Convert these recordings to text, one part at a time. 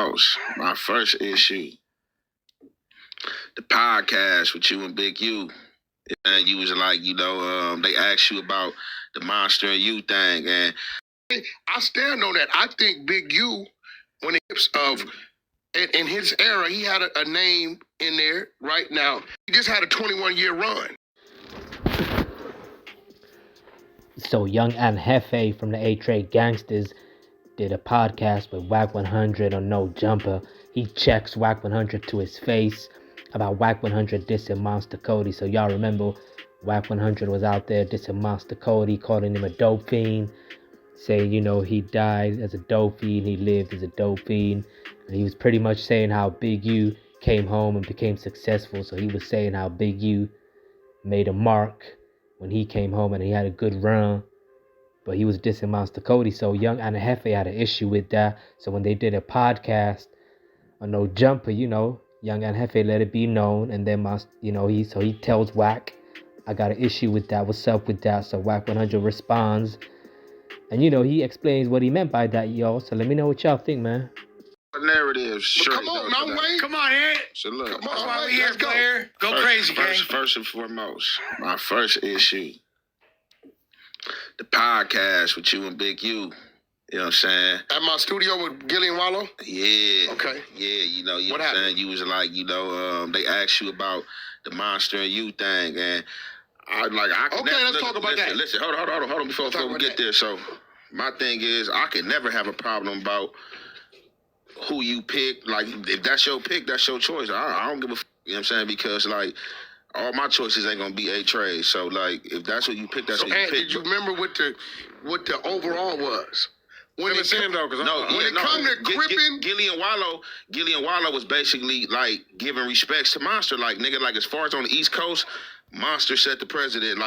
foremost, my first issue, the podcast with you and Big U. And you was like, they asked you about the Monster and You thing. And I stand on that. I think Big U, when it comes of, in his era, he had a name in there right now. He just had a 21-year run. So Young and Jefe from the A-Trade Gangsters did a podcast with WACK 100 on No Jumper. He checks WACK 100 to his face about WACK 100 dissing Monster KODY. So y'all remember WACK 100 was out there dissing Monster KODY, calling him a dope fiend, saying, he died as a dope fiend, he lived as a dope fiend. And he was pretty much saying how Big U came home and became successful. So he was saying how Big U made a mark when he came home and he had a good run. But he was dissing Monster KODY. So Young and Jefe had an issue with that. So when they did a podcast on No Jumper, Young and Jefe let it be known. And then, he tells WACK, I got an issue with that. What's up with that? So WACK 100 responds. And, he explains what he meant by that, y'all. So let me know what y'all think, man. Narrative, sure. Come on, now wait. Come on, Ed. So look, Come on, That's why we wait, here, let's go. player. Go crazy, gang. First and foremost, my first issue, the podcast with you and Big U. You know what I'm saying? At my studio with Gilly and Wallow? Yeah. Okay. Yeah, you know What what I'm happened? saying? You was like, they asked you about the Monster and You thing, and I could Okay, let's talk about that. Listen, hold on before we get there. So my thing is, I could never have a problem about who you pick. Like, if that's your pick, that's your choice. I don't give a f, you know what I'm saying? Because, all my choices ain't going to be A-Trade. So, if that's what you pick, that's So, what you Ant, pick. did you remember what the overall was? When it When it come to gripping, Gilly and Wallow was basically giving respects to Monster. As far as on the East Coast, Monster set the precedent.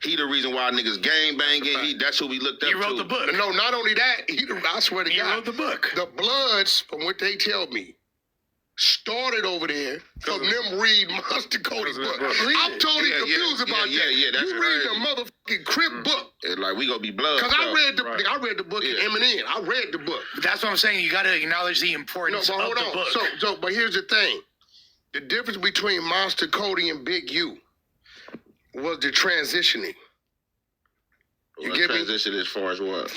He the reason why niggas gang banging. That's who we looked up to. He wrote the book. No, not only that, I swear to He God, wrote the book. the Bloods, from what they tell me, started over there from them read Monster KODY's book. I'm totally confused about that. Yeah, that's you read the motherfucking Crip book. We gonna be blood. Because I read the book in Eminem. I read the book. But that's what I'm saying. You got to acknowledge the importance No, but of hold the on. book. But here's the thing. The difference between Monster KODY and Big U was the transitioning. You get me? Transition as far as what?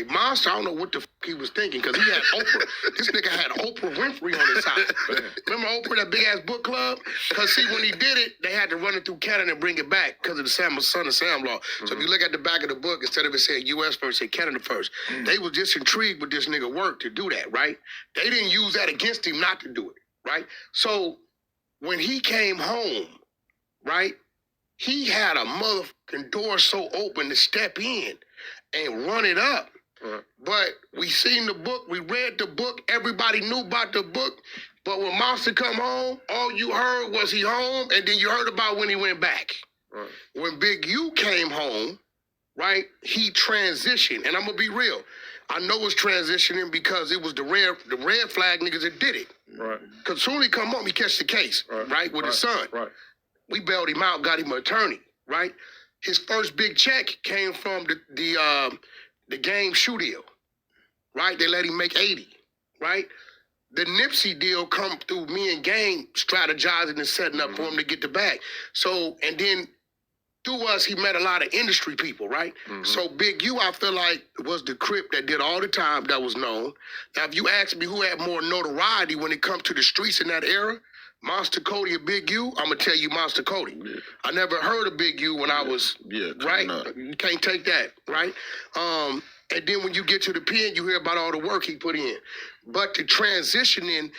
Monster, I don't know what the he was thinking, because he had Oprah. This nigga had Oprah Winfrey on his side. Remember Oprah, that big ass book club? Because see, when he did it, they had to run it through Canada and bring it back because of the Son of Sam law. So if you look at the back of the book, instead of it saying U.S. first, it said Canada first. They were just intrigued with this nigga work to do that, right? They didn't use that against him not to do it, right? So when he came home, right, he had a motherfucking door so open to step in and run it up. Right. But we seen the book, we read the book, everybody knew about the book. But when Monster come home, all you heard was he home, and then you heard about when he went back. Right. When Big U came home, right, he transitioned. And I'm gonna be real. I know it's transitioning because it was the red flag niggas that did it. Right. Cause soon he come home, he catch the case, right, with his son. Right. We bailed him out, got him an attorney, right? His first big check came from the game shoe deal, right? They let him make 80, right? The Nipsey deal come through me and Gang strategizing and setting up for him to get the bag. So, and then through us, he met a lot of industry people, right? So Big U, I feel like, was the Crip that did all the time that was known. Now, if you ask me who had more notoriety when it comes to the streets in that era, Monster KODY or Big U, I'm gonna tell you Monster KODY. Yeah. I never heard of Big U when I was right. You can't take that, right? And then when you get to the pen, you hear about all the work he put in. But the transitioning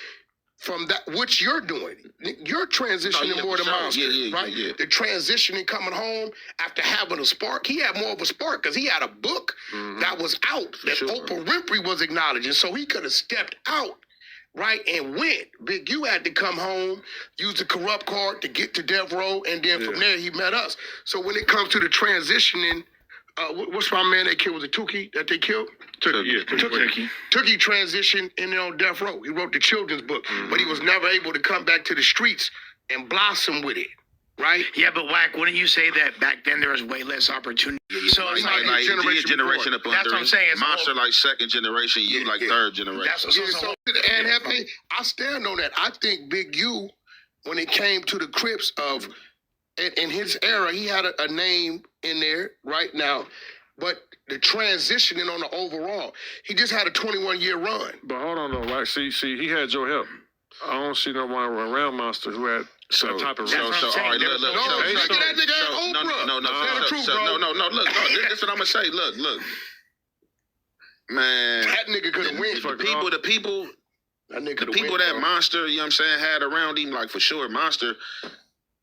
from that, which you're doing, you're transitioning more than Monster, right? Yeah. The transitioning coming home after having a spark, he had more of a spark because he had a book that was out that Oprah Winfrey was acknowledging, so he could have stepped out. Right, and went. Big U had to come home, use the corrupt card to get to Death Row, and then from there he met us. So when it comes to the transitioning, what's my man that killed? Was it Tuki that they killed? Tuki transitioned in there on Death Row. He wrote the children's book, but he was never able to come back to the streets and blossom with it. right? Yeah, but Wack, wouldn't you say that back then there was way less opportunity? So it's like like, generation up under that's what I'm saying. It's Monster all- like second generation, you like third generation. That's what, So and Hefe, I stand on that. I think Big U, when it came to the Crips of, in his era, he had a name in there right now, but the transitioning on the overall, he just had a 21-year run. But hold on though, right? See, he had your help. I don't see no one around Monster who had that type of all right, look, No, that nigga had Oprah. no, Tell the truth, bro. look, this is what I'm gonna say. Look, man, That nigga could have win. the people That nigga the people that Monster, you know what I'm saying, had around him, like for sure, Monster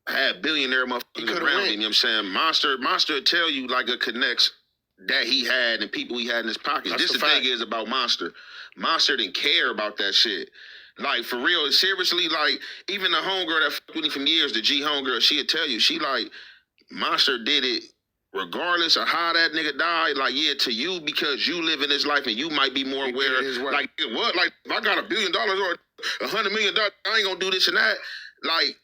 had billionaire motherfuckers around him, you know what I'm saying? Monster would tell you like a connects that he had and people he had in his pockets. That's This a the fact. thing is about Monster. Monster didn't care about that shit. Like, for real, seriously, like, even the homegirl that fucked with him from years, the G homegirl, she'd tell you, she like, Monster did it regardless of how that nigga died, like, yeah, to you, because you live in his life and you might be more aware. Like, what? Like, if I got $1 billion or $100 million, I ain't gonna do this and that. Like,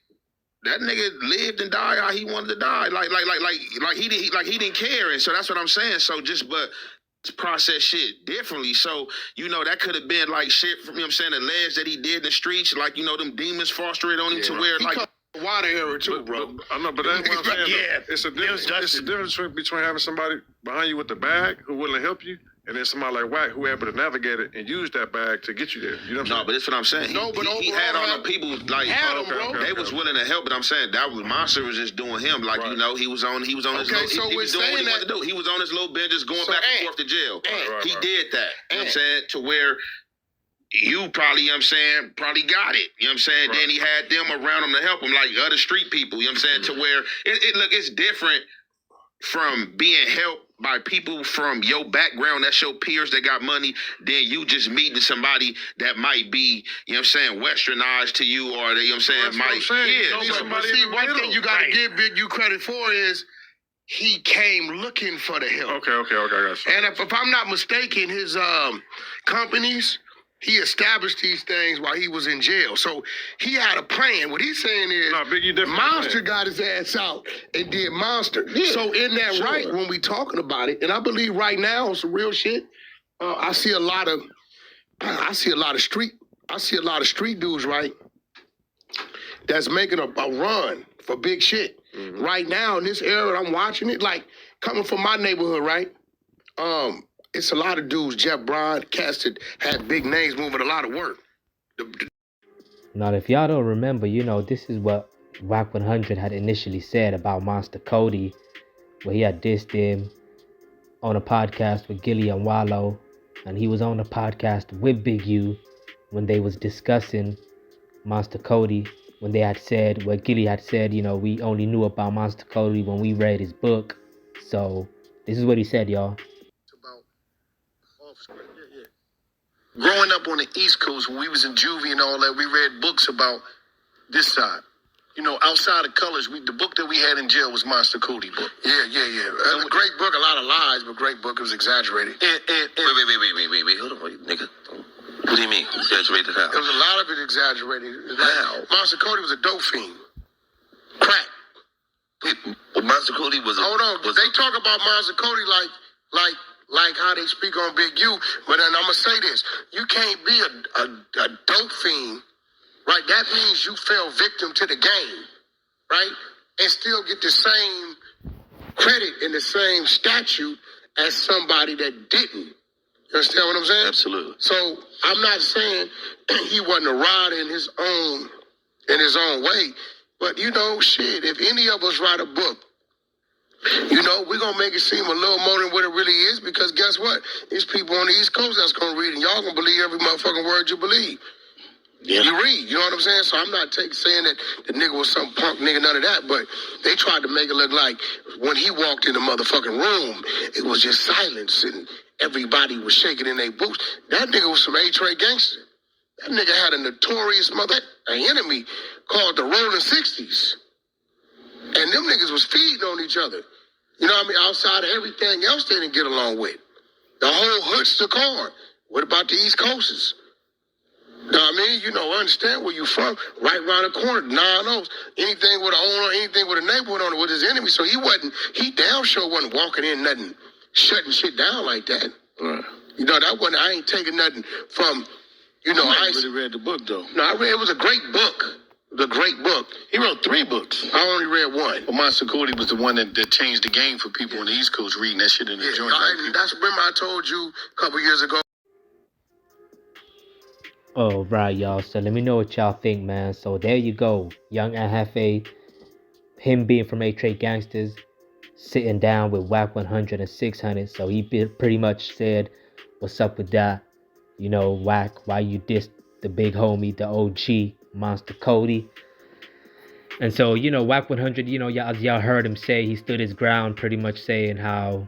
that nigga lived and died how he wanted to die. Like he didn't care. And so that's what I'm saying. So but process shit differently. So, you know, that could have been like shit from, you know what I'm saying, the ledge that he did in the streets, like, you know, them demons foster it on him to where, like, water era too, bro. I know, but that's what I'm saying. Yeah, it's a difference between having somebody behind you with the bag who willing to help you, and then somebody like Wack who able to navigate it and use that bag to get you there. You know what I'm saying? no, but that's what I'm saying. He had all the people like they was willing to help, but I'm saying that was Monster was just doing him, like you know, he was on his little, he was doing what he wanted to do. He was on his little bench just going back and forth to jail. He did that. You know what I'm saying? To where you probably, you know what I'm saying, probably got it. You know what I'm saying? Then he had them around him to help him, like other street people, you know what I'm saying? To where it's different from being helped by people from your background, that's your peers that got money, then you just meeting somebody that might be, you know what I'm saying, westernized to you, or they, you know what I'm saying, But see, one thing you gotta give Big U credit for is he came looking for the help. Okay, I got you. And if I'm not mistaken, his companies, he established these things while he was in jail. So he had a plan. What he's saying is, Monster got his ass out and did Monster. Yeah, so in that right, when we talking about it, and I believe right now some real shit. I see a lot of street dudes, right, that's making a run for big shit. Mm-hmm. Right now in this era, I'm watching it, like coming from my neighborhood, right? It's a lot of dudes, Jeff Brown, cats that had big names moving a lot of work. Now, if y'all don't remember, you know, this is what WACK 100 had initially said about Monster KODY, where he had dissed him on a podcast with Gilly and Wallow, and he was on a podcast with Big U when they was discussing Monster KODY, when they had said, where Gilly had said, you know, we only knew about Monster KODY when we read his book. So this is what he said, y'all. Growing up on the East Coast, when we was in juvie and all that, we read books about this side. You know, outside of colors, the book that we had in jail was Monster KODY book. Yeah. It was a great book, a lot of lies, but great book. It was exaggerated. Wait, hold on, nigga. What do you mean, exaggerated how? There was a lot of it exaggerated. How? Monster KODY was a dope fiend. Crack. Monster KODY was a... Hold on, they talk about Monster KODY like how they speak on Big U, but then I'm gonna say this: you can't be a dope fiend, right? That means you fell victim to the game, right? And still get the same credit and the same statute as somebody that didn't. You understand what I'm saying? Absolutely. So I'm not saying he wasn't a rider in his own way, but you know, shit. If any of us write a book, you know, we're going to make it seem a little more than what it really is, because guess what? There's people on the East Coast that's going to read, and y'all going to believe every motherfucking word you believe. Yeah. You read, you know what I'm saying? So I'm not saying that the nigga was some punk nigga, none of that, but they tried to make it look like when he walked in the motherfucking room, it was just silence and everybody was shaking in their boots. That nigga was some A-Trade gangster. That nigga had a notorious enemy called the Rolling 60s. And them niggas was feeding on each other. You know what I mean? Outside of everything else they didn't get along with. The whole hood's the card. What about the East Coasters? No, I mean, you know, understand where you from. Right around the corner, 9-0. Anything with an owner, anything with a neighborhood owner was his enemy. So he damn sure wasn't walking in nothing, shutting shit down like that. Right. You know, I ain't taking nothing from, you know, I really read the book, though. No, it was a great book. The great book. He wrote 3 books. I only read one. Well, Monster Cody was the one that changed the game for people on the East Coast reading that shit in the joint. Remember I told you a couple years ago. Oh, right, y'all. So let me know what y'all think, man. So there you go. Young and Jefe, him being from A-Trade Gangsters, sitting down with WACK 100 and 600. So he pretty much said, what's up with that? You know, WACK, why you dissed the big homie, the OG, Monster Cody. And so, you know, WACK 100, you know, y'all heard him say he stood his ground, pretty much saying how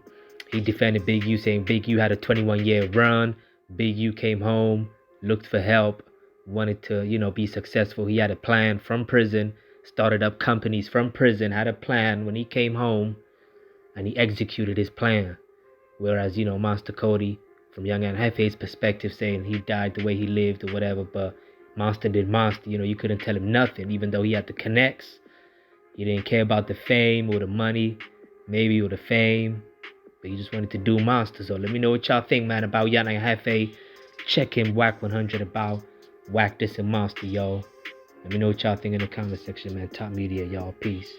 he defended Big U, saying Big U had a 21-year run. Big U came home, looked for help, wanted to, you know, be successful. He had a plan from prison, started up companies from prison, had a plan when he came home, and he executed his plan. Whereas, you know, Monster Cody, from Young and Jefe's perspective, saying he died the way he lived or whatever, but Monster did Monster. You know, you couldn't tell him nothing, even though he had the connects. He didn't care about the fame or the money, maybe, or the fame, but he just wanted to do Monster. So let me know what y'all think, man, about Young and Jefe. Check him, WACK 100, about WACK this and Monster, yo. Let me know what y'all think in the comment section, man. Top Media, y'all. Peace.